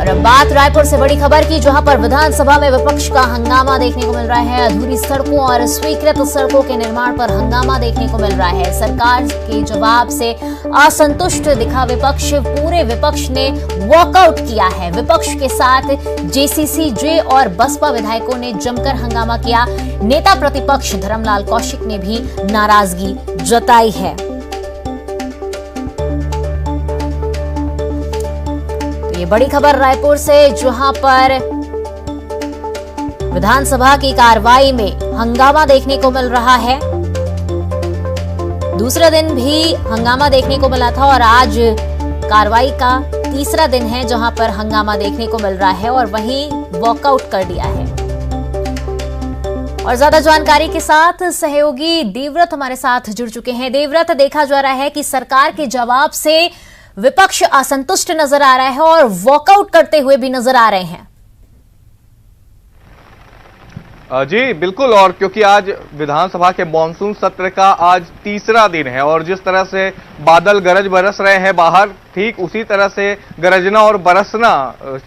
और अब बात रायपुर से बड़ी खबर की, जहां पर विधानसभा में विपक्ष का हंगामा देखने को मिल रहा है। अधूरी सड़कों और स्वीकृत सड़कों के निर्माण पर हंगामा देखने को मिल रहा है। सरकार के जवाब से असंतुष्ट दिखा विपक्ष। पूरे विपक्ष ने वॉकआउट किया है। विपक्ष के साथ जेसीसी-जे और बसपा विधायकों ने जमकर हंगामा किया। नेता प्रतिपक्ष धर्मलाल कौशिक ने भी नाराजगी जताई है। ये बड़ी खबर रायपुर से, जहां पर विधानसभा की कार्रवाई में हंगामा देखने को मिल रहा है। दूसरे दिन भी हंगामा देखने को मिला था और आज कार्रवाई का तीसरा दिन है जहां पर हंगामा देखने को मिल रहा है और वहीं वॉकआउट कर दिया है। और ज्यादा जानकारी के साथ सहयोगी देवव्रत हमारे साथ जुड़ चुके हैं। देवव्रत, देखा जा रहा है कि सरकार के जवाब से विपक्ष असंतुष्ट नजर आ रहा है और वॉकआउट करते हुए भी नजर आ रहे हैं। जी बिल्कुल, और क्योंकि आज विधानसभा के मॉनसून सत्र का आज तीसरा दिन है और जिस तरह से बादल गरज बरस रहे हैं बाहर, ठीक उसी तरह से गरजना और बरसना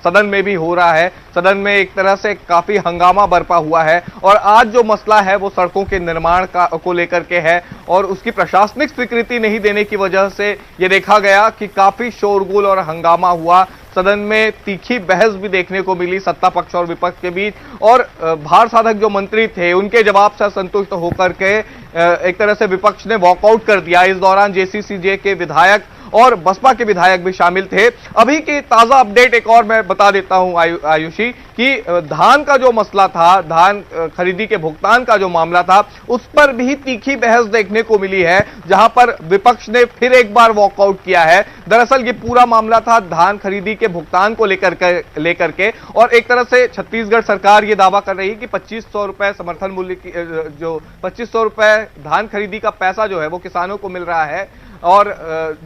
सदन में भी हो रहा है। सदन में एक तरह से काफी हंगामा बरपा हुआ है और आज जो मसला है वो सड़कों के निर्माण को लेकर के है और उसकी प्रशासनिक स्वीकृति नहीं देने की वजह से ये देखा गया कि काफी शोरगुल और हंगामा हुआ। सदन में तीखी बहस भी देखने को मिली सत्ता पक्ष और विपक्ष के बीच और भार साधक जो मंत्री थे उनके जवाब से संतुष्ट होकर के एक तरह से विपक्ष ने वॉकआउट कर दिया। इस दौरान जेसीसी-जे के विधायक और बसपा के विधायक भी शामिल थे। अभी की ताजा अपडेट एक और मैं बता देता हूं आयुषी कि धान का जो मसला था, धान खरीदी के भुगतान का जो मामला था, उस पर भी तीखी बहस देखने को मिली है, जहां पर विपक्ष ने फिर एक बार वॉकआउट किया है। दरअसल ये पूरा मामला था धान खरीदी के भुगतान को लेकर के और एक तरह से छत्तीसगढ़ सरकार ये दावा कर रही है कि 2500 रुपए समर्थन मूल्य की जो 2500 रुपए धान खरीदी का पैसा जो है वो किसानों को मिल रहा है और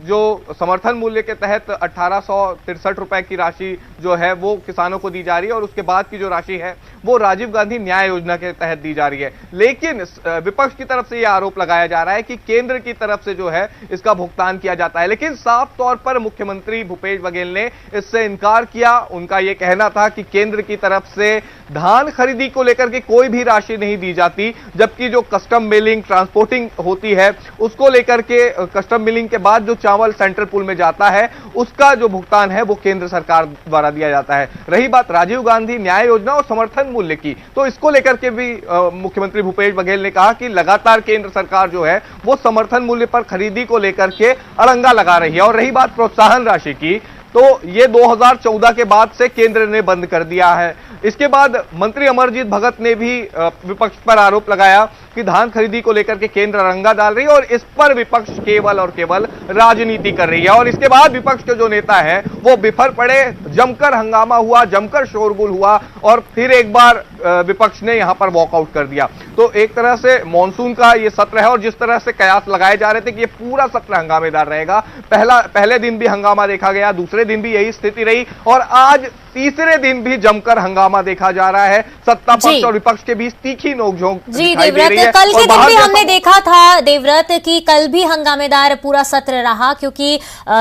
जो समर्थन मूल्य के तहत 1863 रुपए की राशि जो है वो किसानों को दी जा रही है और उसके बाद की जो राशि है वो राजीव गांधी न्याय योजना के तहत दी जा रही है। लेकिन विपक्ष की तरफ से यह आरोप लगाया जा रहा है कि केंद्र की तरफ से जो है इसका भुगतान किया जाता है, लेकिन साफ तौर पर मुख्यमंत्री भूपेश बघेल ने इससे इनकार किया। उनका यह कहना था कि केंद्र की तरफ से धान खरीदी को लेकर के कोई भी राशि नहीं दी जाती, जबकि जो कस्टम मिलिंग ट्रांसपोर्टिंग होती है उसको लेकर के कस्टम मिलिंग के बाद जो चावल सेंट्रल पूल में जाता है उसका जो भुगतान है वो केंद्र सरकार द्वारा दिया जाता है। रही बात राजीव गांधी न्याय योजना और समर्थन मूल्य की, तो इसको लेकर के भी मुख्यमंत्री भूपेश बघेल ने कहा कि लगातार केंद्र सरकार जो है वो समर्थन मूल्य पर खरीदी को लेकर के अड़ंगा लगा रही है। और रही बात प्रोत्साहन राशि की, तो ये 2014 के बाद से केंद्र ने बंद कर दिया है। इसके बाद मंत्री अमरजीत भगत ने भी विपक्ष पर आरोप लगाया कि धान खरीदी को लेकर के केंद्र अड़ंगा डाल रही है और इस पर विपक्ष केवल और केवल राजनीति कर रही है। और इसके बाद विपक्ष के जो नेता है वो बिफर पड़े, जमकर हंगामा हुआ, जमकर शोरगुल हुआ और फिर एक बार विपक्ष ने यहां पर वॉकआउट कर दिया। तो एक तरह से मॉनसून का ये सत्र है और जिस तरह से कयास लगाए जा रहे थे कि ये पूरा सत्र हंगामेदार रहेगा, पहले दिन भी हंगामा देखा गया, दूसरे दिन भी यही स्थिति रही और आज तीसरे दिन भी जमकर हंगामा देखा जा रहा है। सत्ता पक्ष और विपक्ष के बीच तीखी नोकझोंक दिखाई दे रही है। कल के दिन भी हमने देखा था देवव्रत कि कल भी हंगामेदार पूरा सत्र रहा, क्योंकि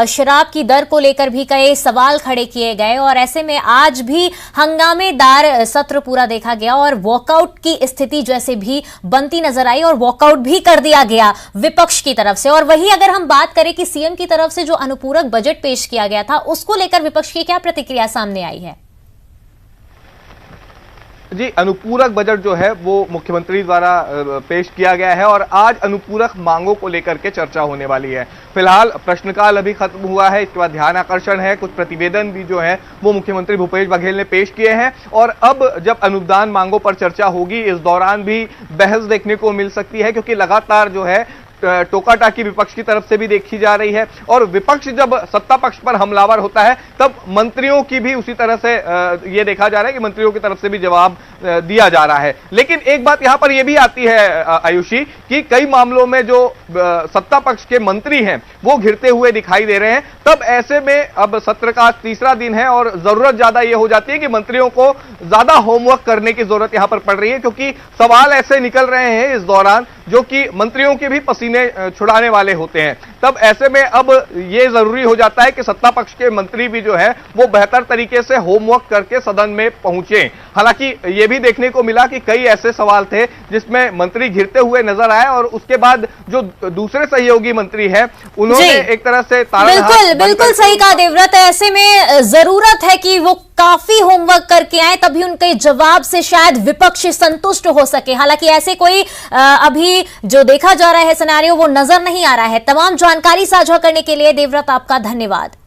शराब की दर को लेकर भी कई सवाल खड़े किए गए और ऐसे में आज भी हंगामेदार सत्र पूरा देखा गया और वॉकआउट की स्थिति जैसे भी बनती नजर आई और वॉकआउट भी कर दिया गया विपक्ष की तरफ से। और वही अगर हम बात करें कि सीएम की तरफ से जो अनुपूरक बजट पेश किया गया था उसको लेकर विपक्ष की क्या प्रतिक्रिया सामने आई है? जी, अनुपूरक बजट जो है वो मुख्यमंत्री द्वारा पेश किया गया है और आज अनुपूरक मांगों को लेकर के चर्चा होने वाली है। फिलहाल प्रश्नकाल अभी खत्म हुआ है, इसके बाद ध्यान आकर्षण है, कुछ प्रतिवेदन भी जो है वो मुख्यमंत्री भूपेश बघेल ने पेश किए हैं और अब जब अनुदान मांगों पर चर्चा होगी इस दौरान भी बहस देखने को मिल सकती है, क्योंकि लगातार जो है टोका टाकी विपक्ष की तरफ से भी देखी जा रही है और विपक्ष जब सत्ता पक्ष पर हमलावर होता है तब मंत्रियों की भी उसी तरह से यह देखा जा रहा है कि मंत्रियों की तरफ से भी जवाब दिया जा रहा है। लेकिन एक बात यहां पर यह भी आती है आयुषी कि कई मामलों में जो सत्ता पक्ष के मंत्री हैं वो घिरते हुए दिखाई दे रहे हैं। तब ऐसे में अब सत्र का तीसरा दिन है और जरूरत ज्यादा यह हो जाती है कि मंत्रियों को ज्यादा होमवर्क करने की जरूरत यहां पर पड़ रही है, क्योंकि सवाल ऐसे निकल रहे हैं इस दौरान जो कि मंत्रियों के भी पसीने छुड़ाने वाले होते हैं। तब ऐसे में अब ये जरूरी हो जाता है कि सत्ता पक्ष के मंत्री भी जो है वो बेहतर तरीके से होमवर्क करके सदन में पहुंचे। हालांकि ये भी देखने को मिला कि कई ऐसे सवाल थे जिसमें मंत्री घिरते हुए नजर आए और उसके बाद जो दूसरे सहयोगी मंत्री है उन्होंने एक तरह से बिल्कुल सही कहा देवव्रत। ऐसे में जरूरत है कि वो काफी होमवर्क करके आए, तभी उनके जवाब से शायद विपक्ष संतुष्ट हो सके। हालांकि ऐसे कोई अभी जो देखा जा रहा है सिनेरियो वो नजर नहीं आ रहा है। तमाम जानकारी साझा करने के लिए देवव्रत आपका धन्यवाद।